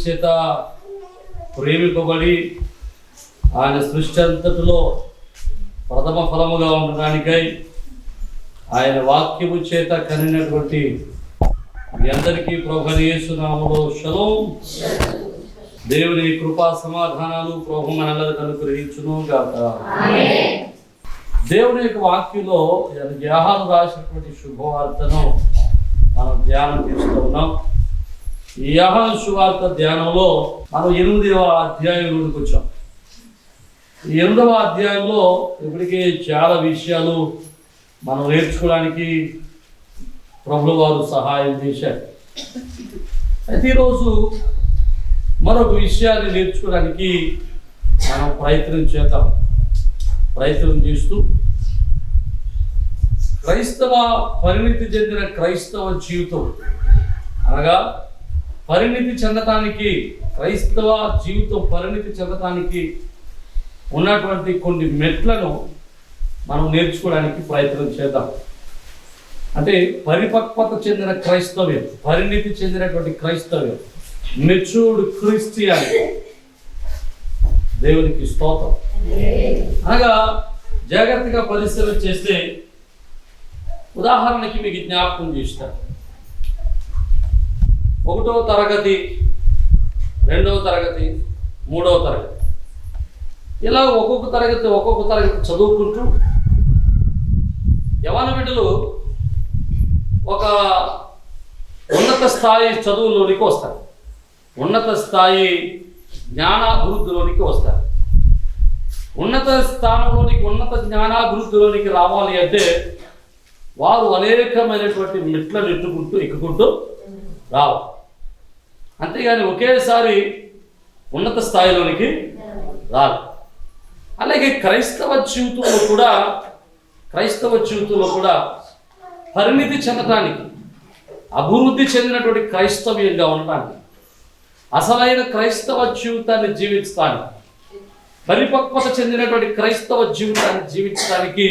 చేత ప్రేమింపబడి ఆయన సృష్టి అంతటిలో ప్రథమ ఫలముగా ఉండడానికై ఆయన వాక్యము చేత కనినటువంటి మీ అందరికీ ప్రభువైన యేసు నామములో షలోమ్. దేవుని కృపా సమాధానాలు ప్రభు మనందరికీ అనుగ్రహించును గాక. దేవుని యొక్క వాక్యంలో యోహాను రాసినటువంటి శుభవార్తను మనం ధ్యానం చేస్తూ ఉన్నాం. ఈ యోహాను శుభవార్త ధ్యానంలో మనం 8వ అధ్యాయంలోకి వచ్చాం. ఈ 8వ అధ్యాయంలో ఇప్పటికే చాలా విషయాలు మనం నేర్చుకోవడానికి ప్రభువు వారు సహాయం చేశారు. అయితే ఈరోజు మరొక విషయాన్ని నేర్చుకోవడానికి మనం ప్రయత్నం చేస్తూ క్రైస్తవ పరిణితి చెందిన క్రైస్తవ జీవితం అనగా పరిణితి చెందటానికి క్రైస్తవ జీవితం పరిణితి చెందటానికి ఉన్నటువంటి కొన్ని మెట్లను మనం నేర్చుకోవడానికి ప్రయత్నం చేద్దాం. అంటే పరిపక్వత చెందిన క్రైస్తవ్యం, పరిణితి చెందినటువంటి క్రైస్తవ్యం, మెచ్యూర్డ్ క్రిస్టియానిటీ. దేవునికి స్తోత్రం. అనగా జాగ్రత్తగా పరిశీలన చేస్తే ఉదాహరణకి మీకు జ్ఞాపకం చేస్తాను. 1వ తరగతి, 2వ తరగతి, 3వ తరగతి ఇలా ఒక్కొక్క తరగతి చదువుకుంటూ యవ్వన బిడ్డలు ఒక ఉన్నత స్థాయి చదువులోనికి వస్తారు, ఉన్నత స్థాయి జ్ఞానాభివృద్ధిలోనికి వస్తారు. ఉన్నత స్థానంలోనికి, ఉన్నత జ్ఞానాభివృద్ధిలోనికి రావాలి అంటే వారు అనేకమైనటువంటి మెట్లను ఎక్కుకుంటూ రావాలి. అంతేగాని ఒకేసారి ఉన్నత స్థాయిలోనికి రాదు. అలాగే క్రైస్తవ జీవితంలో కూడా పరిణితి చెందడానికి, అభివృద్ధి చెందినటువంటి క్రైస్తవ్యంగా ఉండడానికి, అసలైన క్రైస్తవ జీవితాన్ని జీవించడానికి, పరిపక్వత చెందినటువంటి క్రైస్తవ జీవితాన్ని జీవించడానికి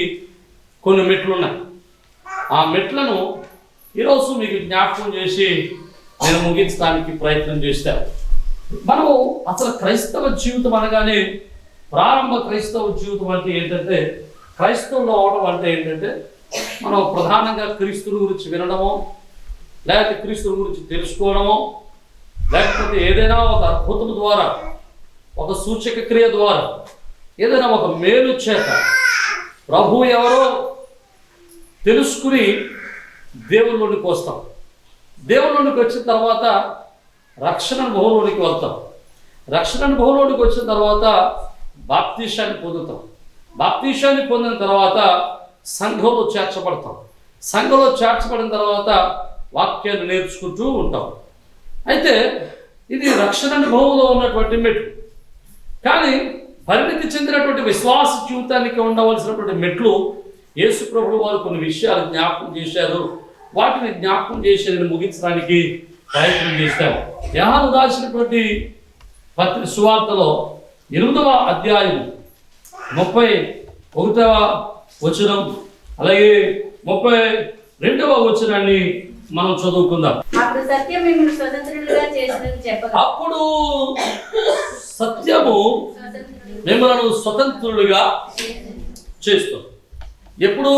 కొన్ని మెట్లు ఉన్నాయి. ఆ మెట్లను ఈరోజు మీకు జ్ఞాపకం చేసి నేను ముగించడానికి ప్రయత్నం చేస్తాను. మనము అసలు క్రైస్తవ జీవితం అనగానే ప్రారంభ క్రైస్తవ జీవితం అంటే ఏంటంటే, క్రైస్తవులు అవడం అంటే ఏంటంటే మనం ప్రధానంగా క్రీస్తుని గురించి వినడమో, లేకపోతే క్రీస్తుని గురించి తెలుసుకోవడమో, లేకపోతే ఏదైనా ఒక అద్భుతం ద్వారా, ఒక సూచక క్రియ ద్వారా, ఏదైనా ఒక మేలు చేత ప్రభు ఎవరో తెలుసుకుని దేవుళ్ళలోనికి వస్తాం. దేవుళ్ళలోనికి వచ్చిన తర్వాత రక్షణ అనుభవంలోనికి వెళ్తాం. రక్షణ అనుభవంలోనికి వచ్చిన తర్వాత బాప్తీసాన్ని పొందుతాం. బాప్తీసాన్ని పొందిన తర్వాత సంఘంలో చేర్చబడతాం. సంఘంలో చేర్చబడిన తర్వాత వాక్యాన్ని నేర్చుకుంటూ ఉంటాం. అయితే ఇది రక్షణ అనుభవంలో ఉన్నటువంటి మెట్లు. కానీ పరిణితి చెందినటువంటి విశ్వాస జీవితానికి ఉండవలసినటువంటి మెట్లు యేసు ప్రభువు వారు కొన్ని విషయాలు జ్ఞాపకం చేశారు. వాటిని జ్ఞాపకం చేసి నేను ముగించడానికి ప్రయత్నం చేశాను. యోహాను రాసినటువంటి సువార్తలో 8వ అధ్యాయం 31వ వచనం అలాగే 32వ వచనాన్ని మనం చదువుకుందాం. అప్పుడు సత్యము మిమ్మల్ని స్వతంత్రులుగా చేస్తుంది. ఎప్పుడు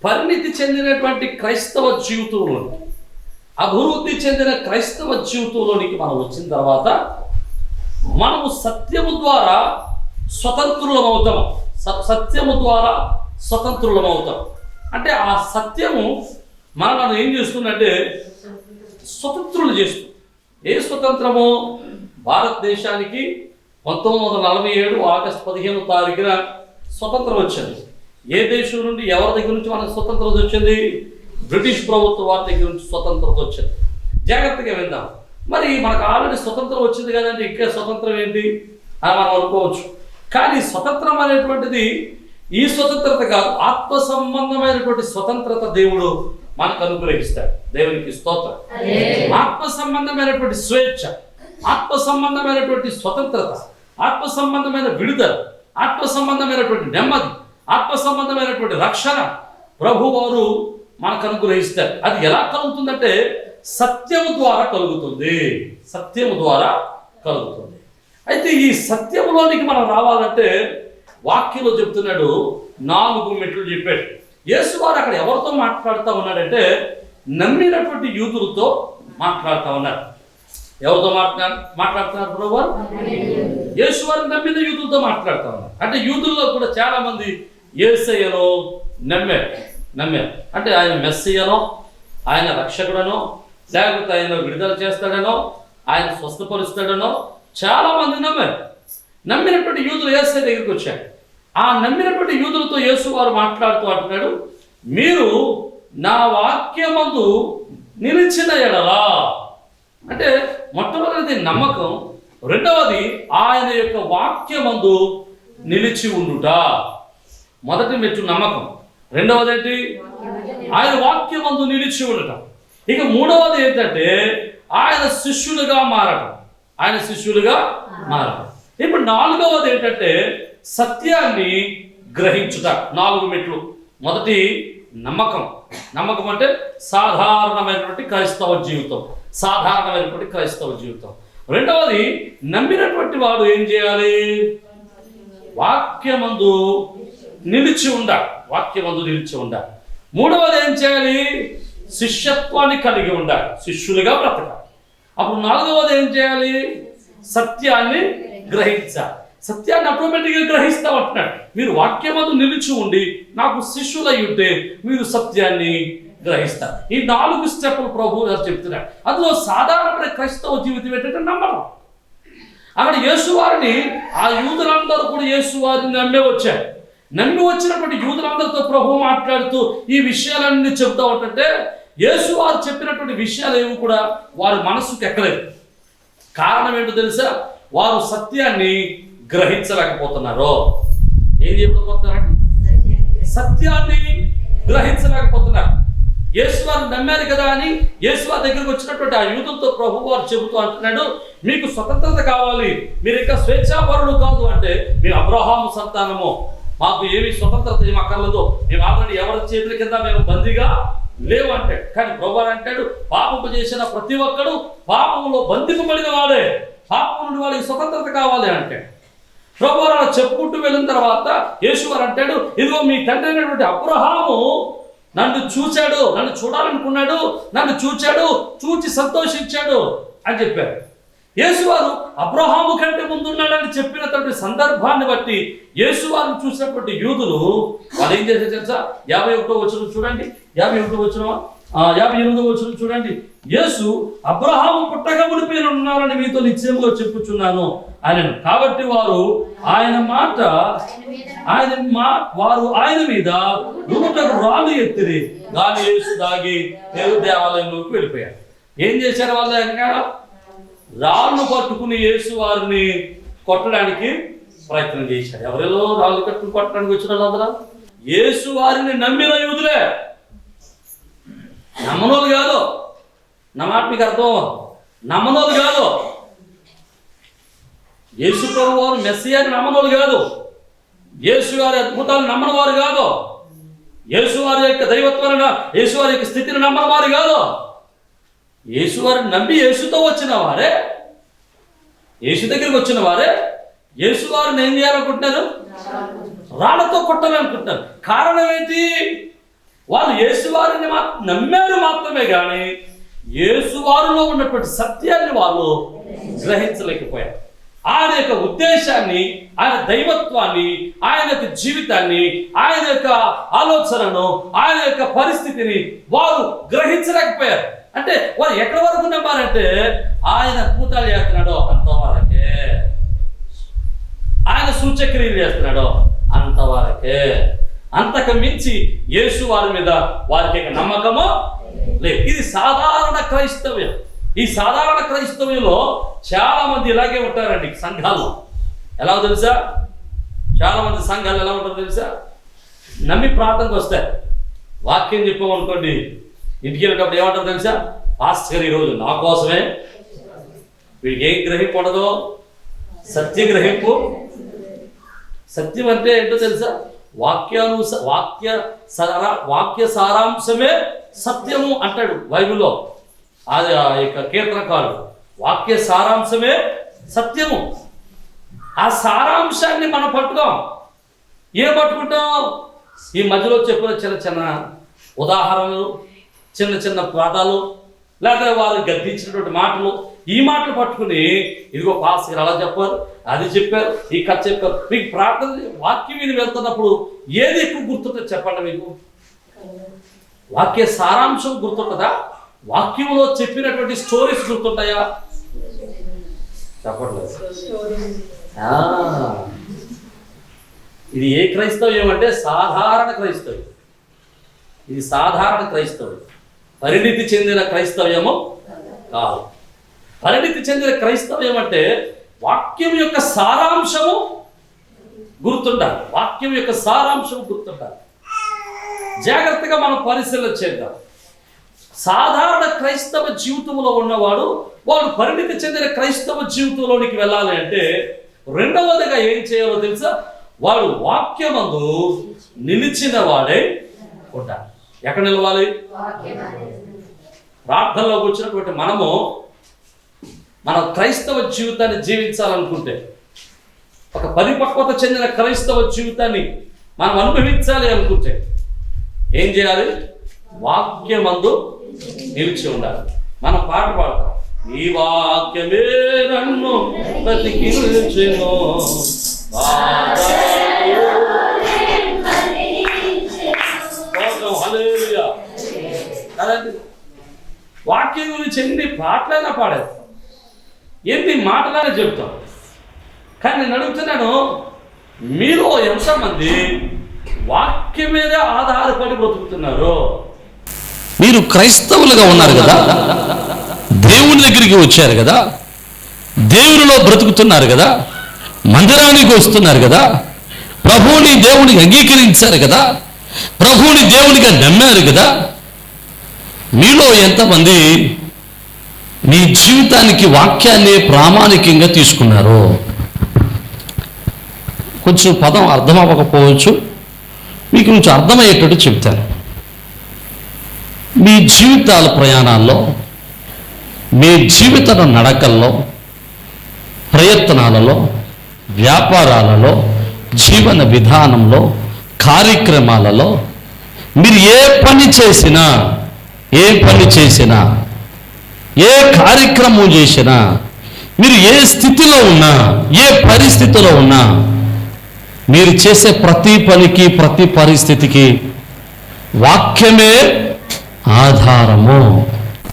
పరిణితి చెందినటువంటి క్రైస్తవ జీవితంలో, అభివృద్ధి చెందిన క్రైస్తవ జీవితంలోనికి మనం వచ్చిన తర్వాత మనము సత్యము ద్వారా స్వతంత్రులమవుతాం. సత్యము ద్వారా స్వతంత్రులమవుతాం. అంటే ఆ సత్యము మనల్ని ఏం చేస్తుందంటే స్వతంత్రులు చేస్తుంది. ఏ స్వతంత్రము? భారతదేశానికి 1947 ఆగస్టు 15వ తారీఖున స్వతంత్రం వచ్చింది. ఏ దేశం నుండి, ఎవరి దగ్గర నుంచి మనకు స్వతంత్రత వచ్చింది? బ్రిటిష్ ప్రభుత్వం వారి దగ్గర నుంచి స్వతంత్రత వచ్చింది. జాగ్రత్తగా విందాం. మరి మనకు ఆల్రెడీ స్వతంత్రం వచ్చింది కదండి, ఇంకా స్వతంత్రం ఏంటి అని మనం అనుకోవచ్చు. కానీ స్వతంత్రం అనేటువంటిది ఈ స్వతంత్రత కాదు, ఆత్మ సంబంధమైనటువంటి స్వతంత్రత దేవుడు మనకు అనుగ్రహిస్తాడు. దేవునికి స్తోత్రం. ఆత్మ సంబంధమైనటువంటి స్వేచ్ఛ, ఆత్మ సంబంధమైనటువంటి స్వతంత్రత, ఆత్మ సంబంధమైన విడుదల, ఆత్మ సంబంధమైనటువంటి నెమ్మది, ఆత్మ సంబంధమైనటువంటి రక్షణ ప్రభువారు మనకు అనుగ్రహిస్తారు. అది ఎలా కలుగుతుందంటే సత్యము ద్వారా కలుగుతుంది. సత్యము ద్వారా కలుగుతుంది. అయితే ఈ సత్యములోనికి మనం రావాలంటే వాక్యంలో చెప్తున్నాడు 4 మెట్లు చెప్పాడు. యేసు వారు అక్కడ ఎవరితో మాట్లాడుతూ ఉన్నాడంటే నమ్మినటువంటి యూదులతో మాట్లాడుతూ ఉన్నారు. ఎవరితో మాట్లాడుతున్నారు ప్రభు వారు? యేసు వారు నమ్మిన యూదులతో మాట్లాడుతూ ఉన్నారు. అంటే యూదుల్లో కూడా చాలా మంది యేసయ్యను నమ్మారు. అంటే ఆయన మెస్సియనో, ఆయన రక్షకుడనో, లేకపోతే ఆయన విడుదల చేస్తాడనో, ఆయన స్వస్థపరుస్తాడనో చాలా మంది నమ్మారు. నమ్మినటువంటి యూదులు యేసయ్య దగ్గరికి వచ్చారు. ఆ నమ్మినటువంటి యూదులతో యేసు వారు మాట్లాడుతూ అంటున్నాడు, మీరు నా వాక్యమందు నిలిచిన ఎడలా. అంటే మొట్టమొదటిది నమ్మకం, రెండవది ఆయన యొక్క వాక్యమందు నిలిచి ఉండుట. మొదటి మెట్టు నమ్మకం, రెండవది ఏంటి? ఆయన వాక్యమందు నిలిచి ఉండటం. ఇక మూడవది ఏంటంటే ఆయన శిష్యులుగా మారటం. ఇప్పుడు నాలుగవది ఏంటంటే సత్యాన్ని గ్రహించుట. 4 మెట్లు. మొదటి నమ్మకం అంటే సాధారణమైనటువంటి క్రైస్తవ జీవితం. రెండవది నమ్మినటువంటి వాడు ఏం చేయాలి? వాక్యమందు నిలిచి ఉండాలి. మూడవది ఏం చేయాలి? శిష్యత్వాన్ని కలిగి ఉండాలి, శిష్యులుగా బ్రతకాలి. అప్పుడు నాలుగవది ఏం చేయాలి? సత్యాన్ని గ్రహించాలి. సత్యాన్ని ఆటోమేటిక్గా గ్రహిస్తా ఉంటున్నాడు. మీరు వాక్యమందు నిలిచి ఉండి నాకు శిష్యులై ఉంటే మీరు సత్యాన్ని గ్రహిస్తారు. ఈ 4 స్టెప్పులు ప్రభు గారు చెప్తున్నారు. అందులో సాధారణమైన క్రైస్తవ జీవితం ఏంటంటే నమ్మడం. అక్కడ యేసువారిని ఆ యూదులందరూ కూడా యేసువారిని నమ్మి వచ్చినటువంటి యూదులందరితో ప్రభు మాట్లాడుతూ ఈ విషయాలన్నీ చెప్తా ఉంటుంటే యేసువారు చెప్పినటువంటి విషయాలు ఏవి కూడా వారి మనసుకు ఎక్కలేదు. కారణం ఏంటో తెలుసా? వారు సత్యాన్ని గ్రహించలేకపోతున్నారు. ఏం చెప్పకపోతున్నారంటే సత్యాన్ని గ్రహించలేకపోతున్నారు. యేసువారు నమ్మారు కదా అని యేసువారి దగ్గరికి వచ్చినటువంటి ఆ యూదులతో ప్రభు వారు చెబుతూ అంటున్నాడు, మీకు స్వతంత్రత కావాలి, మీరు ఇంకా స్వేచ్ఛాపరులు కాదు. అంటే మేము అబ్రహాము సంతానము, మాకు ఏమి స్వతంత్రత ఏమి అక్కర్లేదు, మేము ఆల్రెడీ ఎవరి చేతుల కింద మేము బందీగా లేవు అంటే. కానీ ప్రభు అంటాడు, పాపము చేసిన ప్రతి ఒక్కడు పాపములో బంధింపబడిన వాడే, పాపము నుండి వాడికి స్వతంత్రత కావాలి అంటే. ప్రభు అలా చెప్పుకుంటూ వెళ్ళిన తర్వాత యేసువారు అంటాడు, ఇదిగో మీ తండ్రి అయినటువంటి అబ్రహాము నన్ను చూశాడు, నన్ను చూడాలనుకున్నాడు, నన్ను చూచి సంతోషించాడు అని చెప్పారు. యేసువారు అబ్రహాము కంటే ముందున్నాడని చెప్పినటువంటి సందర్భాన్ని బట్టి యేసువారిని చూసినటువంటి యూదులు వాళ్ళు ఏం చేశారు తెలుసా? 51వ వచనం చూడండి, 51వ వచనం 58వ వచనం చూడండి. యేసు అబ్రహాము పుట్టక మునిపైన ఉన్నారని మీతో నిశ్చయముగా చెప్పుచున్నాను ఆయనను. కాబట్టి వారు ఆయన మీద నూటకు రాళ్ళు ఎత్తిరి. గాలి యేసు దాగి దేవాలయంలోకి వెళ్ళిపోయారు. ఏం చేశారు వాళ్ళు? రాళ్ళు పట్టుకుని యేసు వారిని కొట్టడానికి ప్రయత్నం చేశారు. ఎవరిలో రాళ్ళు కట్టుకుని కొట్టడానికి వచ్చిన వాళ్ళందరూ యేసు వారిని నమ్మిన యూదులే, నమ్మనోళ్ళు కాదు. నా మాట మీకు అర్థం, నమ్మనోళ్ళు కాదు. యేసు ప్రభు వారు మెస్సియాని నమ్మనోళ్ళు కాదు, యేసు వారి అద్భుతాలు నమ్మని వారు కాదు, యేసు వారి యొక్క దైవత్వాన్ని, యేసు వారి యొక్క స్థితిని నమ్మని వారు కాదు. యేసు వారిని నమ్మి యేసుతో వచ్చిన వారే, యేసు దగ్గరికి వచ్చిన వారే యేసు వారిని ఏం చేయాలనుకుంటున్నారు? రాళ్లతో కొట్టాలనుకుంటున్నారు. కారణం ఏంటి? వాళ్ళు యేసు వారిని నమ్మారు మాత్రమే కానీ యేసు వారిలో ఉన్నటువంటి సత్యాన్ని వాళ్ళు గ్రహించలేకపోయారు. ఆయన యొక్క ఉద్దేశాన్ని, ఆయన దైవత్వాన్ని, ఆయన యొక్క జీవితాన్ని, ఆయన యొక్క ఆలోచనను, ఆయన యొక్క పరిస్థితిని వారు గ్రహించలేకపోయారు. అంటే వారు ఎక్కడి వరకు నమ్మారంటే ఆయన అద్భుతాలు చేస్తున్నాడో అంతవరకే, ఆయన సూచక్రియలు చేస్తున్నాడో అంతవరకే. అంతకు మించి యేసు వారి మీద వారికి నమ్మకమో లేదు. ఇది సాధారణ క్రైస్తవ్యం. ఈ సాధారణ క్రైస్తవ్యంలో చాలా మంది ఇలాగే ఉంటారండి. సంఘాలు ఎలా తెలుసా? చాలా మంది సంఘాలు ఎలా ఉంటారో తెలుసా? నమ్మి ప్రార్థనకు వస్తారు, వాక్యం చెప్పామనుకోండి, ఇంటికి వెళ్ళేటప్పుడు ఏమంటారు తెలుసా? పాస్టర్ గారు ఈరోజు నా కోసమే. వీడికి ఏం గ్రహింపు ఉండదు? సత్య గ్రహింపు. సత్యం అంటే ఏంటో తెలుసా? వాక్య సారాంశమే సత్యము అంటాడు బైబిల్లో. అది ఆ యొక్క కీర్తనకారుడు వాక్య సారాంశమే సత్యము. ఆ సారాంశాన్ని మనం పట్టుకోం. ఏం పట్టుకుంటాం? ఈ మధ్యలో చెప్పిన చిన్న చిన్న ఉదాహరణలు, చిన్న చిన్న పదాలు, లేదా వారు గద్దించినటువంటి మాటలు, ఈ మాటలు పట్టుకుని ఇదిగో పాస్టర్ అలా చెప్పారు, అది చెప్పారు, ఈ కథ చెప్పారు. మీకు ప్రార్థన వాక్యం మీద వెళ్తున్నప్పుడు ఏది ఎక్కువ గుర్తుంటుంది చెప్పండి మీకు? వాక్య సారాంశం గుర్తుంటుందా? వాక్యంలో చెప్పినటువంటి స్టోరీస్ గుర్తుంటాయా? చెప్పట్లేదు. ఇది ఏ క్రైస్తవ్యం అంటే సాధారణ క్రైస్తవ్యం. ఇది సాధారణ క్రైస్తవ్యం, పరిణితి చెందిన క్రైస్తవ్యము కాదు. పరిణితి చెందిన క్రైస్తవ్యం అంటే వాక్యం యొక్క సారాంశము గుర్తుండాలి. వాక్యం యొక్క సారాంశం గుర్తుండాలి. జాగ్రత్తగా మనం పరిశీలన చేద్దాం. సాధారణ క్రైస్తవ జీవితంలో ఉన్నవాడు వాడు పరిణితి చెందిన క్రైస్తవ జీవితంలోనికి వెళ్ళాలి అంటే రెండవదిగా ఏం చేయాలో తెలుసా? వాడు వాక్యమందు నిలిచిన వాడే ఉండాలి. ఎక్కడ నిలవాలి? ప్రార్థనలోకి వచ్చినటువంటి మనము మన క్రైస్తవ జీవితాన్ని జీవించాలనుకుంటే, ఒక పరిపక్వత చెందిన క్రైస్తవ జీవితాన్ని మనం అనుభవించాలి అనుకుంటే ఏం చేయాలి? వాక్యమందు నిలిచి ఉండాలి. మనం పాట పాడతాం, ఈ వాక్యమే నన్ను బ్రతికించెను. హల్లెలూయా. వాక్యం గురించి ఎన్ని పాటలైనా పాడేస్తాం, ఎన్ని మాటలైనా చెప్తాం. కానీ నేను అడుగుతున్నాను, మీలో ఎంతమంది వాక్యం మీద ఆధారపడి బ్రతుకుతున్నారు? మీరు క్రైస్తవులుగా ఉన్నారు కదా, దేవుని దగ్గరికి వచ్చారు కదా, దేవునిలో బ్రతుకుతున్నారు కదా, మందిరానికి వస్తున్నారు కదా, ప్రభువుని దేవునికి అంగీకరించారు కదా, ప్రభువుని దేవునిగా నమ్మారు కదా. మీలో ఎంతమంది మీ జీవితానికి వాక్యాన్ని ప్రామాణికంగా తీసుకున్నారు? కొంచెం పదం అర్థం అవ్వకపోవచ్చు, మీకు కొంచెం అర్థమయ్యేటట్టు చెప్తాను. మీ జీవితాల ప్రయాణాల్లో, మీ జీవిత నడకల్లో, ప్రయత్నాలలో, వ్యాపారాలలో, జీవన విధానంలో, కార్యక్రమాలలో మీరు ఏ పని చేసినా, ఏ కార్యక్రమం చేసినా, మీరు ఏ స్థితిలో ఉన్నా, ఏ పరిస్థితిలో ఉన్నా, మీరు చేసే ప్రతి పనికి, ప్రతి పరిస్థితికి వాక్యమే ఆధారము.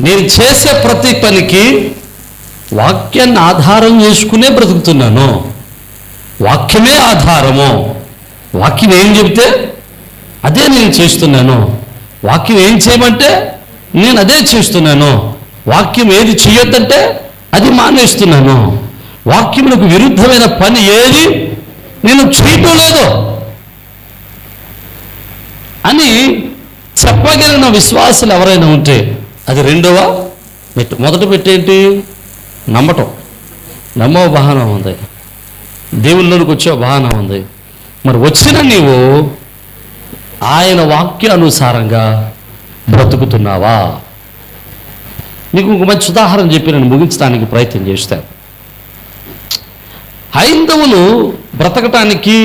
నేను చేసే ప్రతి పనికి వాక్యాన్ని ఆధారం చేసుకునే బ్రతుకుతున్నాను. వాక్యమే ఆధారము. వాక్యం ఏం చెబితే అదే నేను చేస్తున్నాను. వాక్యం ఏం చేయమంటే నేను అదే చేస్తున్నాను. వాక్యం ఏది చేయొద్దంటే అది మానేస్తున్నాను. వాక్యములకు విరుద్ధమైన పని ఏది నేను చేయటం లేదు అని చెప్పగలిగిన విశ్వాసులు ఎవరైనా ఉంటే అది రెండవ మెట్టు. మొదటి పెట్టేంటి? నమ్మటం. నమ్మో బాగానే ఉంది, దేవుళ్ళలోకి వచ్చే బాగానే ఉంది. మరి వచ్చిన నీవు ఆయన వాక్యానుసారంగా బ్రతుకుతున్నావా? మీకు ఒక మంచి ఉదాహరణ చెప్పి నేను ముగించడానికి ప్రయత్నం చేస్తాను. హైందవులు బ్రతకటానికి,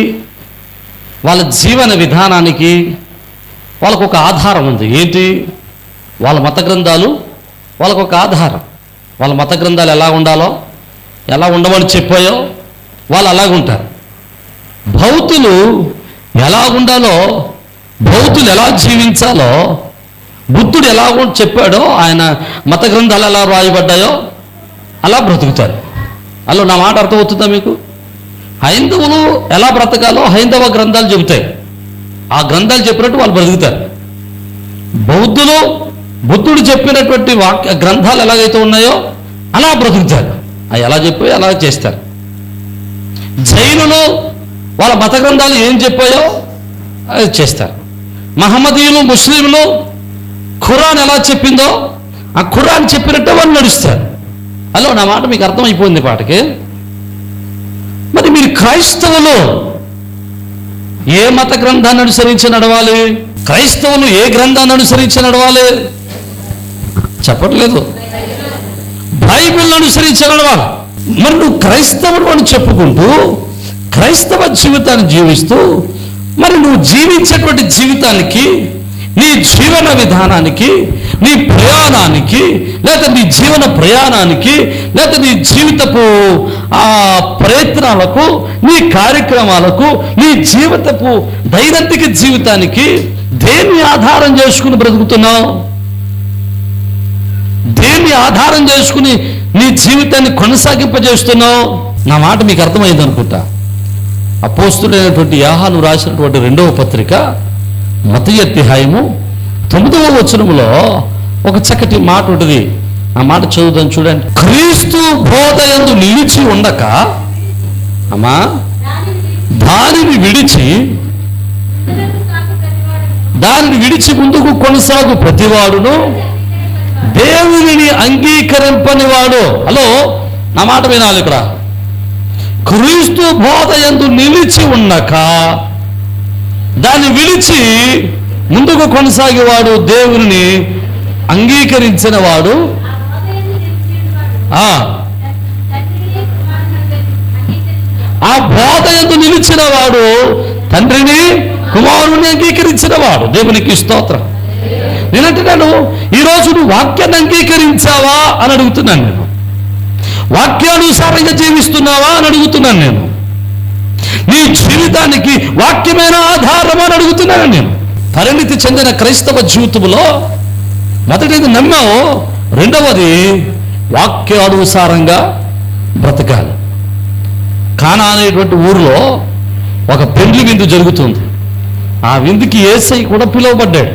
వాళ్ళ జీవన విధానానికి వాళ్ళకు ఒక ఆధారం ఉంది. ఏంటి? వాళ్ళ మత గ్రంథాలు వాళ్ళకు ఒక ఆధారం. వాళ్ళ మత గ్రంథాలు ఎలా ఉండాలో, ఎలా ఉండమని చెప్పాయో వాళ్ళు అలాగుంటారు. భౌతులు ఎలా ఉండాలో, భౌతులు ఎలా జీవించాలో, బుద్ధుడు ఎలా చెప్పాడో, ఆయన మత గ్రంథాలు ఎలా రాయబడ్డాయో అలా బ్రతుకుతారు. అలా నా మాట అర్థమవుతుందా మీకు? హైందవులు ఎలా బ్రతకాలో హైందవ గ్రంథాలు చెబుతాయి. ఆ గ్రంథాలు చెప్పినట్టు వాళ్ళు బ్రతుకుతారు. బౌద్ధులు బుద్ధుడు చెప్పినటువంటి గ్రంథాలు ఎలాగైతే ఉన్నాయో అలా బ్రతుకుతారు. అవి ఎలా చెప్పాయో అలా చేస్తారు. జైనులు వాళ్ళ మత గ్రంథాలు ఏం చెప్పాయో అది చేస్తారు. మహమ్మదీయులు, ముస్లింలు ఖురాన్ ఎలా చెప్పిందో ఆ ఖురాన్ చెప్పినట్టే వాళ్ళు నడుస్తారు. అలా నా మాట మీకు అర్థమైపోయింది పాటకి. మరి మీరు క్రైస్తవులు ఏ మత గ్రంథాన్ని అనుసరించి నడవాలి? క్రైస్తవులు ఏ గ్రంథాన్ని అనుసరించి నడవాలి? చెప్పట్లేదు. బైబిల్ని అనుసరించి నడవాలి. మరి నువ్వు క్రైస్తవుడు అని చెప్పుకుంటూ క్రైస్తవ జీవితాన్ని జీవిస్తూ మరి నువ్వు జీవించేటువంటి జీవితానికి, నీ జీవన విధానానికి, నీ ప్రయాణానికి, లేదా నీ జీవన ప్రయాణానికి, లేదా నీ జీవితపు ప్రయత్నాలకు, నీ కార్యక్రమాలకు, నీ జీవితపు దైనందిక జీవితానికి దేన్ని ఆధారం చేసుకుని బ్రతుకుతున్నావు? దేన్ని ఆధారం చేసుకుని నీ జీవితాన్ని కొనసాగింపజేస్తున్నావు? నా మాట మీకు అర్థమైంది అనుకుంటా. అపోస్తుడైనటువంటి యోహాను రాసినటువంటి 2వ పత్రిక 1వ అధ్యాయము 9వ వచనములో ఒక చక్కటి మాట ఉంటుంది. ఆ మాట చదువుదాం చూడండి. క్రీస్తు బోధ యందు నిలిచి ఉండక అమ్మా దానిని విడిచి ముందుకు కొనసాగు ప్రతివాడును దేవునిని అంగీకరింపని వాడు. హలో, నా మాట వినాలి ఇక్కడ. క్రీస్తు బోధ యందు నిలిచి ఉండక దాన్ని విడిచి ముందుకు కొనసాగేవాడు, దేవుని అంగీకరించిన వాడు, ఆ బోధ యందు నిలిచిన వాడు తండ్రిని కుమారుని అంగీకరించిన వాడు. దేవునికి స్తోత్రం. నేనంటున్నాను, ఈరోజు నువ్వు వాక్యాన్ని అంగీకరించావా అని అడుగుతున్నాను నేను. వాక్యానుసారంగా జీవిస్తున్నావా అని అడుగుతున్నాను నేను. నీ జీవితానికి వాక్యమైన ఆధారం అని అడుగుతున్నాను నేను. పరిణితి చెందిన క్రైస్తవ జీవితంలో మొదటిది నమ్మావు, రెండవది వాక్యానుసారంగా బ్రతకాలి. కానా అనేటువంటి ఊరిలో ఒక పెండ్లి విందు జరుగుతుంది. ఆ విందుకి యేసయ్య కూడా పిలువబడ్డాడు.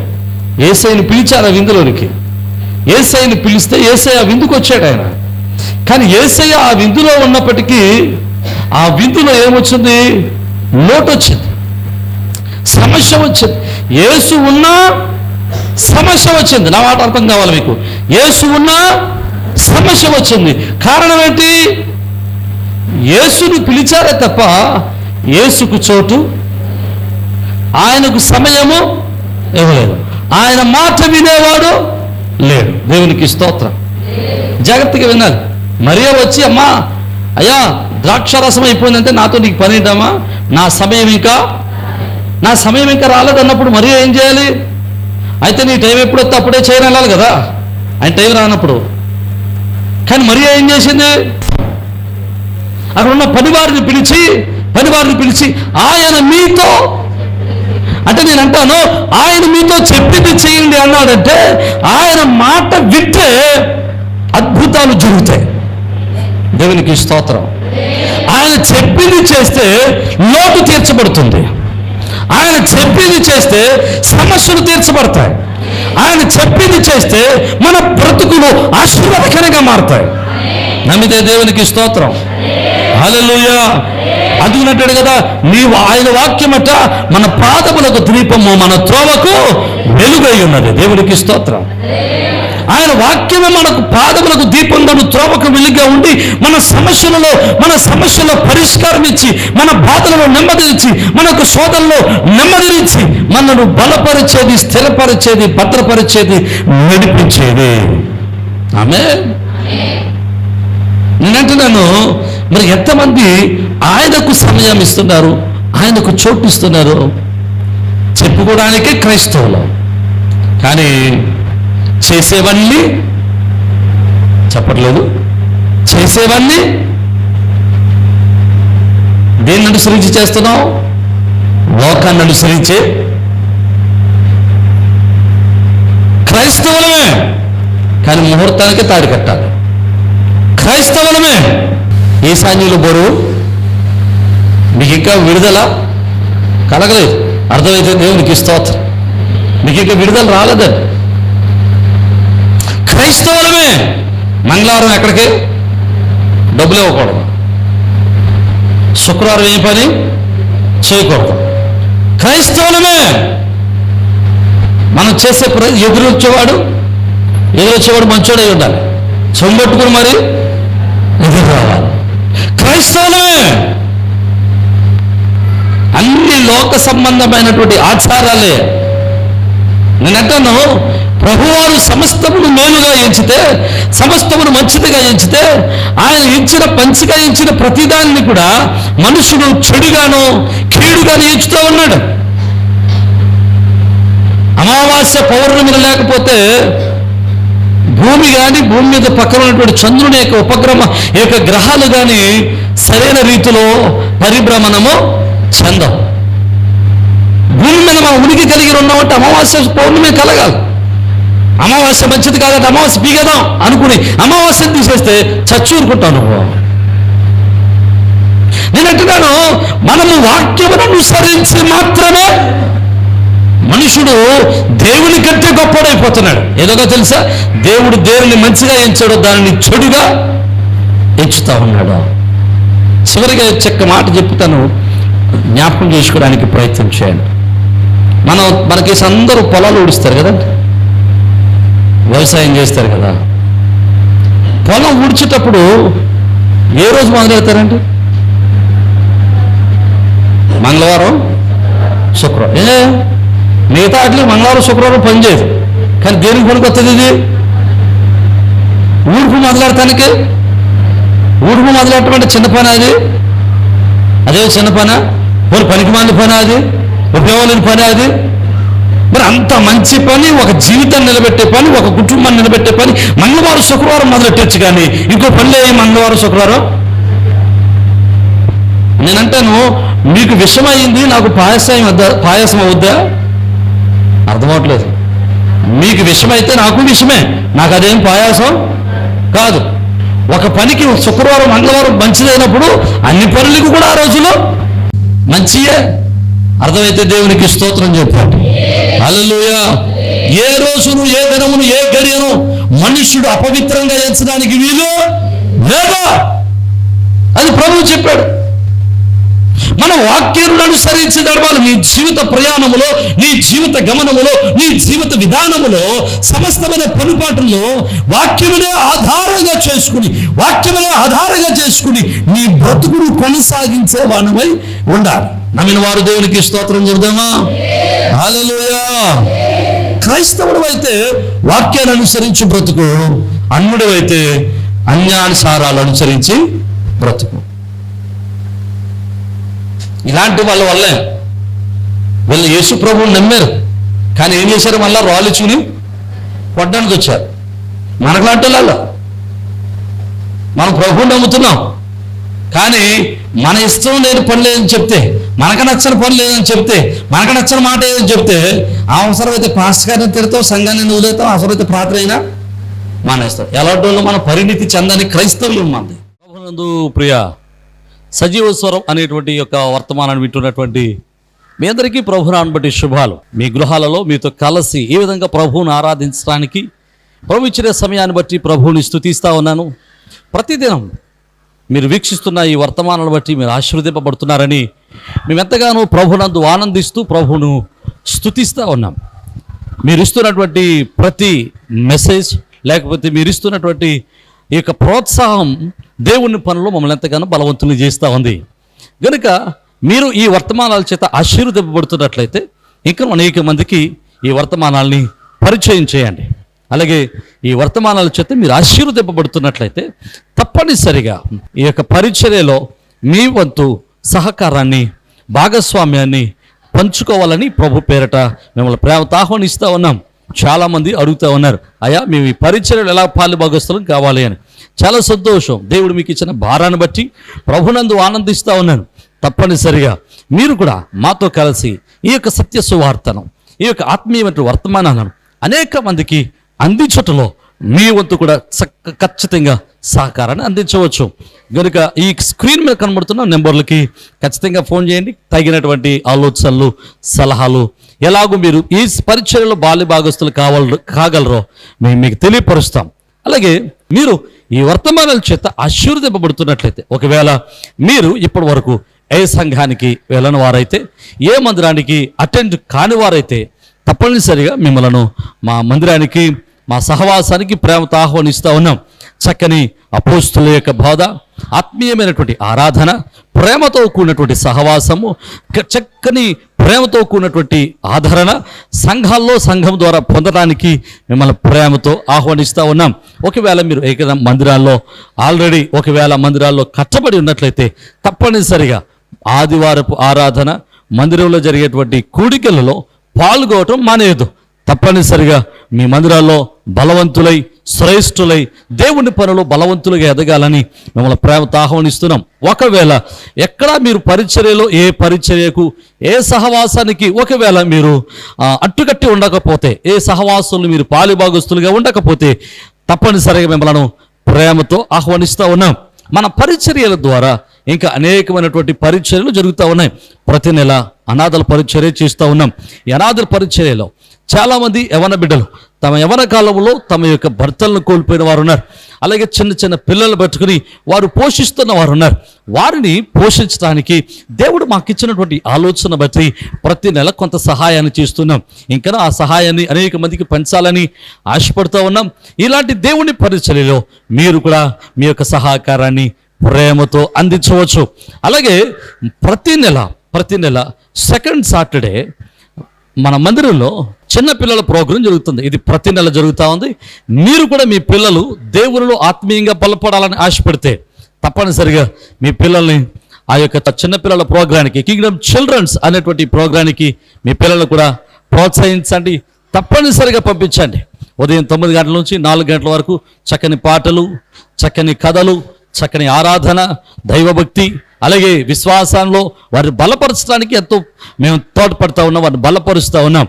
యేసయ్యని పిలిచారు ఆ విందులోనికి. యేసయ్యని పిలిస్తే యేసయ్య ఆ విందుకు వచ్చాడు ఆయన. కానీ యేసయ్య ఆ విందులో ఉన్నప్పటికీ ఆ విందులో ఏమొచ్చింది? లోటు వచ్చింది, సమస్య వచ్చింది. యేసు ఉన్నా సమస్య వచ్చింది. నా మాట అర్థం కావాలి మీకు. యేసు ఉన్నా సమస్య వచ్చింది. కారణం ఏంటి? యేసుని పిలిచారే తప్ప యేసుకు చోటు, ఆయనకు సమయము ఇవ్వలేదు. ఆయన మాట వినేవాడు లేడు. దేవునికి స్తోత్రం. జాగ్రత్తగా వినాలి. మరియా వచ్చి, అమ్మా అయ్యా ద్రాక్షారసం అయిపోయిందంటే నాతో నీకు పని ఏంటమ్మా, నా సమయం ఇంకా రాలేదన్నప్పుడు మరియా ఏం చేయాలి? అయితే నీ టైం ఎప్పుడు వస్తే అప్పుడే చేయని వెళ్ళాలి కదా, ఆయన టైం రానప్పుడు. కానీ మరియా ఏం చేసింది? అక్కడ ఉన్న పనివారిని పిలిచి ఆయన మీతో, అంటే నేను అంటాను ఆయన మీతో చెప్పింది చేయండి అన్నాడంటే ఆయన మాట వింటే అద్భుతాలు జరుగుతాయి. దేవునికి స్తోత్రం. ఆయన చెప్పింది చేస్తే లోటు తీర్చబడుతుంది. ఆయన చెప్పింది చేస్తే సమస్యలు తీర్చబడతాయి. ఆయన చెప్పింది చేస్తే మన బ్రతుకులు ఆశీర్వాదకరంగా మారుతాయి. నమ్మితే దేవునికి స్తోత్రం. హల్లెలూయా. అందుకున్నట్టు కదా, నీవు ఆయన వాక్యమట మన పాదములకు దీపము, మన త్రోవకు వెలుగై ఉన్నది. దేవునికి స్తోత్రం. ఆయన వాక్యమే మనకు పాదములకు దీపంగాను త్రోవకు వెలుగుగా ఉండి మన సమస్యలో పరిష్కారం ఇచ్చి, మన బాధలలో నెమ్మదినిచ్చి, మనకు శోధనలో నెమ్మదినిచ్చి, మనను బలపరిచేది, స్థిరపరిచేది, భద్రపరిచేది, నడిపించేది. ఆమేన్. నేనంటున్నాను, మరి ఎంతమంది ఆయనకు సమయం ఇస్తున్నారు, ఆయనకు చోటు ఇస్తున్నారు? చెప్పుకోవడానికే క్రైస్తవులు, కానీ చేసేవన్నీ చెప్పట్లేదు. చేసేవన్నీ దేన్ని అనుసరించి చేస్తున్నావు? లోకాన్ని అనుసరించే క్రైస్తవులమే, కానీ ముహూర్తానికి తాడి కట్టాలి. క్రైస్తవులమే. ఈశాన్యులు బరువు. మీకు ఇంకా విడుదల కలగలేదు. అర్థమైతే దేవునికి స్తోత్రం. మీకు ఇంకా విడుదల రాలేదండి. క్రైస్తవులమే. మంగళవారం ఎక్కడికి? డబ్బులు ఇవ్వకూడదు. శుక్రవారం ఏ పని చేయకూడదు. క్రైస్తవులమే. మనం చేసే ఎదురొచ్చేవాడు మంచోడై ఉండాలి. సొంగొట్టుకుని మరి ఎదురు రావాలి. క్రైస్తవులమే. అన్ని లోక సంబంధమైనటువంటి ఆచారాలే. నేనంటాను, ప్రభువారు సమస్తమును మేలుగా ఎంచితే, సమస్తమును మంచిదిగా ఎంచితే, ఆయన ఎంచిన పంచిగా ఎంచిన ప్రతిదాన్ని కూడా మనుషుడు చెడుగాను కీడుగాను ఎంచుతూ ఉన్నాడు. అమావాస్య పౌర్ణమిని లేకపోతే భూమి కానీ, భూమి మీద పక్కన ఉన్నటువంటి చంద్రుని యొక్క ఉపగ్రహ యొక్క గ్రహాలు కానీ సరైన రీతిలో పరిభ్రమణము చెందవు. భూమి మీద మనం ఉనికి కలిగి ఉన్నామంటే అమావాస్య పౌర్ణమి కలగాలి. అమావాస్య మంచిది కాదంటే అమావాస్య పీగదాం అనుకుని అమావాస్యను తీసేస్తే చచ్చూరుకుంటావు నువ్వు. నేను అంటున్నాను, మనము వాక్యమును అనుసరించి మాత్రమే మనుషుడు దేవుని కంటే గొప్పడైపోతున్నాడు. ఏదోగా తెలుసా, దేవుడు దేనిని మంచిగా ఎంచాడో దానిని చెడుగా ఎంచుతా ఉన్నాడు. చివరిగా చెక్క మాట చెప్తాను, జ్ఞాపకం చేసుకోవడానికి ప్రయత్నం చేయండి. మనకి అందరూ పొలాలు ఊడిస్తారు కదండి, వ్యవసాయం చేస్తారు కదా. పొలం ఊడ్చేటప్పుడు ఏ రోజు మొదలెడతారండి? మంగళవారం, శుక్రవారం. మిగతా అట్లే మంగళవారం శుక్రవారం పనిచేయదు. కానీ దేనికి పనికి వస్తుంది ఇది? ఊడుపు మొదలెడటానికి. ఊడుపు మొదలెట్టడం అంటే చిన్న పని అది? అదే చిన్న పని? పనికి మాలిన పని అది? ఉపయోగం లేని పని అది? మరి అంత మంచి పని, ఒక జీవితాన్ని నిలబెట్టే పని, ఒక కుటుంబాన్ని నిలబెట్టే పని మంగళవారం శుక్రవారం మొదలెట్టచ్చు. కానీ ఇంకో పనిలే మంగళవారం శుక్రవారం. నేనంటాను, మీకు విషమైంది, నాకు పాయసం అవుద్దా? అర్థమవట్లేదు. మీకు విషమైతే నాకు విషమే, నాకు అదేం పాయాసం కాదు. ఒక పనికి శుక్రవారం మంగళవారం మంచిదైనప్పుడు అన్ని పనులకు కూడా ఆ రోజులో మంచియే. అర్థమైతే దేవునికి స్తోత్రం చెప్పండి. హల్లెలూయా. ఏ రోజును, ఏ దినమును, ఏ గడియను మనుష్యుడు అపవిత్రంగా ఎంచడానికి వీలు లేదా, అది ప్రభువు చెప్పాడు. మన వాక్యాలను అనుసరించి నడవాలి. నీ జీవిత ప్రయాణములో, నీ జీవిత గమనములో, నీ జీవిత విధానములో, సమస్తమైన పనుపాటుల్లో వాక్యమునే ఆధారంగా చేసుకుని నీ బ్రతుకును కొనసాగించే వానమై ఉండాలి. నమ్మిన వారు దేవునికి స్తోత్రం చెబుదామా? హల్లెలూయా. క్రైస్తవుడు అయితే వాక్యాన్ని అనుసరించి బ్రతుకు, అన్యుడు అయితే అన్యానుసారాలు అనుసరించి బ్రతుకు. ఇలాంటి వాళ్ళ వల్లే వీళ్ళు యేసు ప్రభువుని నమ్మారు, కానీ ఏం చేశారు? మళ్ళా రాళ్ళుచుని కొట్టడానికి వచ్చారు. మనకులాంటి వాళ్ళు, మనం ప్రభువుని నమ్ముతున్నాం, కానీ మన ఇష్టం లేని పని లేదని చెప్తే, మనకు నచ్చని పని లేదని చెప్తే, మనకు నచ్చని మాట ఏదని చెప్తే, అవసరమైతే పాస్టర్ గారిని తిడతాం, సంఘాన్ని వదిలేతాం, అవసరమైతే ప్రార్థన అయినా మానేస్తాం. ఎలాంటి వాళ్ళు మన పరిణితి చెందని క్రైస్తవ్యం మంది. ప్రభునందు ప్రియ సజీవ స్వరం అనేటువంటి యొక్క వర్తమానాన్ని వింటున్నటువంటి మీ అందరికీ ప్రభునాన్ని బట్టి శుభాలు. మీ గృహాలలో మీతో కలిసి ఈ విధంగా ప్రభువును ఆరాధించడానికి ప్రభు ఇచ్చిన సమయాన్ని బట్టి ప్రభువుని స్తుతిస్తూ ఉన్నాను. ప్రతిదినం మీరు వీక్షిస్తున్న ఈ వర్తమానాలను బట్టి మీరు ఆశీర్వదింపబడుతున్నారని మేమెంతగానో ప్రభునందు ఆనందిస్తూ ప్రభువును స్తుతిస్తూ ఉన్నాం. మీరు ఇస్తున్నటువంటి ప్రతి మెసేజ్, లేకపోతే మీరు ఇస్తున్నటువంటి ఈ యొక్క ప్రోత్సాహం దేవుని పనులు మమ్మల్ని ఎంతగానో బలవంతుని చేస్తూ ఉంది. కనుక మీరు ఈ వర్తమానాల చేత ఆశీర్వదింపబడుతున్నట్లయితే ఇంకా అనేక మందికి ఈ వర్తమానాల్ని పరిచయం చేయండి. అలాగే ఈ వర్తమానాల చేత మీరు ఆశీర్వదింపబడుతున్నట్లయితే తప్పనిసరిగా ఈ యొక్క పరిచర్యలో మీ వంతు సహకారాన్ని, భాగస్వామ్యాన్ని పంచుకోవాలని ప్రభు పేరట మిమ్మల్ని ప్రేమతో ఆహ్వానిస్తూ ఉన్నాం. చాలామంది అడుగుతూ ఉన్నారు, అయ్యా మేము ఈ పరిచర్యలు ఎలా పాలుభాగస్తులం కావాలి అని. చాలా సంతోషం. దేవుడు మీకు ఇచ్చిన భారాన్ని బట్టి ప్రభునందు ఆనందిస్తూ ఉన్నాను. తప్పనిసరిగా మీరు కూడా మాతో కలిసి ఈ యొక్క సత్య సువార్తను, ఈ యొక్క ఆత్మీయమైన వర్తమానాలను అనేక మందికి అందించటంలో మీ వంతు కూడా ఖచ్చితంగా సహకారాన్ని అందించవచ్చు. కనుక ఈ స్క్రీన్ మీద కనబడుతున్న నెంబర్లకి ఖచ్చితంగా ఫోన్ చేయండి. తగినటువంటి ఆలోచనలు, సలహాలు, ఎలాగో మీరు ఈ పరిచర్యలో భాగస్తులు కాగలరో మేము మీకు తెలియపరుస్తాం. అలాగే మీరు ఈ వర్తమానాల చేత ఆశీర్వదింపబడుతున్నట్లయితే, ఒకవేళ మీరు ఇప్పటి వరకు ఏ సంఘానికి వెళ్ళని వారైతే, ఏ మందిరానికి అటెండ్ కాని వారైతే తప్పనిసరిగా మిమ్మల్ని మా మందిరానికి, మా సహవాసానికి ప్రేమతో ఆహ్వానిస్తూ ఉన్నాం. చక్కని అపోస్తుల యొక్క బోధ, ఆత్మీయమైనటువంటి ఆరాధన, ప్రేమతో కూడినటువంటి సహవాసము, చక్కని ప్రేమతో కూడినటువంటి ఆదరణ సంఘాల్లో సంఘం ద్వారా పొందడానికి మిమ్మల్ని ప్రేమతో ఆహ్వానిస్తూ ఉన్నాం. ఒకవేళ మీరు ఏకైనా మందిరాల్లో ఆల్రెడీ మందిరాల్లో కట్టబడి ఉన్నట్లయితే తప్పనిసరిగా ఆదివారపు ఆరాధన మందిరంలో జరిగేటువంటి కూడికలలో పాల్గొనటం మానేయదు. తప్పనిసరిగా మీ మందిరాల్లో బలవంతులై శ్రేష్ఠులై దేవుని పనులు బలవంతులుగా ఎదగాలని మిమ్మల్ని ప్రేమతో ఆహ్వానిస్తున్నాం. ఒకవేళ ఎక్కడా మీరు పరిచర్యలో ఏ పరిచర్యకు ఏ సహవాసానికి ఒకవేళ మీరు అట్టుకట్టి ఉండకపోతే, ఏ సహవాసులు మీరు పాలిభాగస్తులుగా ఉండకపోతే తప్పనిసరిగా మిమ్మల్ని ప్రేమతో ఆహ్వానిస్తూ ఉన్నాం. మన పరిచర్యల ద్వారా ఇంకా అనేకమైనటువంటి పరిచర్యలు జరుగుతూ ఉన్నాయి. ప్రతి నెల అనాథల పరిచర్య చేస్తూ ఉన్నాం. ఈ అనాథల పరిచర్యలో చాలామంది యవన బిడ్డలు తమ యవన కాలంలో తమ యొక్క భర్తలను కోల్పోయిన వారు ఉన్నారు. అలాగే చిన్న చిన్న పిల్లలు పెట్టుకుని వారు పోషిస్తున్న వారు ఉన్నారు. వారిని పోషించడానికి దేవుడు మాకు ఇచ్చినటువంటి ఆలోచన బట్టి ప్రతి నెల కొంత సహాయాన్ని చేస్తున్నాం. ఇంకా ఆ సహాయాన్ని అనేక మందికి పంచాలని ఆశపడుతూ ఉన్నాం. ఇలాంటి దేవుని పరిచర్యలో మీరు కూడా మీ యొక్క సహకారాన్ని ప్రేమతో అందించవచ్చు. అలాగే ప్రతి నెల సెకండ్ సాటర్డే మన మందిరంలో చిన్నపిల్లల ప్రోగ్రాం జరుగుతుంది. ఇది ప్రతి నెల జరుగుతూ ఉంది. మీరు కూడా మీ పిల్లలు దేవునిలో ఆత్మీయంగా బలపడాలని ఆశపడితే తప్పనిసరిగా మీ పిల్లల్ని ఆ యొక్క చిన్నపిల్లల ప్రోగ్రానికి, కింగ్డమ్ చిల్డ్రన్స్ అనేటువంటి ప్రోగ్రానికి మీ పిల్లలు కూడా ప్రోత్సహించండి. తప్పనిసరిగా పంపించండి. ఉదయం 9 గంటల నుంచి 4 గంటల వరకు చక్కని పాటలు, చక్కని కథలు, చక్కని ఆరాధన, దైవభక్తి, అలాగే విశ్వాసంలో వారిని బలపరచడానికి ఎంతో మేము తోడ్పడుతూ ఉన్నాం, వారిని బలపరుస్తూ ఉన్నాం.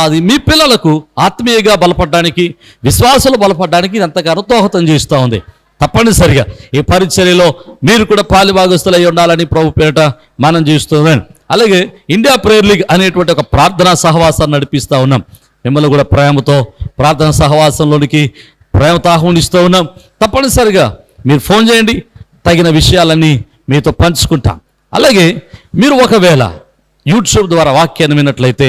అది మీ పిల్లలకు ఆత్మీయంగా బలపడడానికి, విశ్వాసాలు బలపడడానికి ఎంతగానో దోహదం చేస్తూ ఉంది. తప్పనిసరిగా ఈ పరిచర్యలో మీరు కూడా పాలిభాగస్తులై ఉండాలని ప్రభు పేరిట మనం చేస్తున్నాం. అలాగే ఇండియా ప్రేయర్ లీగ్ అనేటువంటి ఒక ప్రార్థనా సహవాసాన్ని నడిపిస్తూ ఉన్నాం. మిమ్మల్ని కూడా ప్రేమతో ప్రార్థనా సహవాసంలోనికి ప్రేమతో ఆహ్వానిస్తూ ఉన్నాం. తప్పనిసరిగా మీరు ఫోన్ చేయండి, తగిన విషయాలన్నీ మీతో పంచుకుంటాం. అలాగే మీరు ఒకవేళ యూట్యూబ్ ద్వారా వాక్యాన్ని విన్నట్లయితే,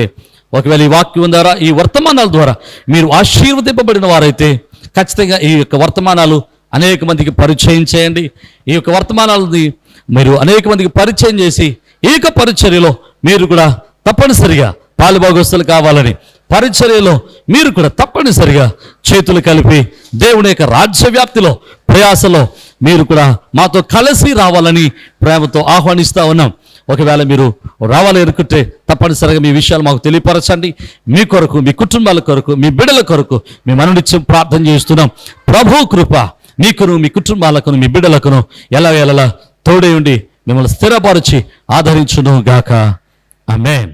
ఒకవేళ ఈ వాక్యం ద్వారా, ఈ వర్తమానాల ద్వారా మీరు ఆశీర్వదింపబడిన వారైతే ఖచ్చితంగా ఈ యొక్క వర్తమానాలు అనేక మందికి పరిచయం చేయండి. ఈ యొక్క వర్తమానాలని మీరు అనేక మందికి పరిచయం చేసి ఈ యొక్క పరిచర్యలో మీరు కూడా తప్పనిసరిగా పాలుభాగస్తులు కావాలని, పరిచర్యలో మీరు కూడా తప్పనిసరిగా చేతులు కలిపి దేవుని యొక్క రాజ్య వ్యాప్తిలో ప్రయాసలో మీరు కూడా మాతో కలిసి రావాలని ప్రేమతో ఆహ్వానిస్తూ ఉన్నాం. ఒకవేళ మీరు రావాలి అనుకుంటే తప్పనిసరిగా మీ విషయాలు మాకు తెలియపరచండి. మీ కొరకు, మీ కుటుంబాల కొరకు, మీ బిడ్డల కొరకు మేము అనునిత్యం ప్రార్థన చేస్తున్నాం. ప్రభు కృప మీకును, మీ కుటుంబాలకును, మీ బిడ్డలకును ఎలా తోడై ఉండి మిమ్మల్ని స్థిరపరిచి ఆదరించును గాక. ఆమేన్.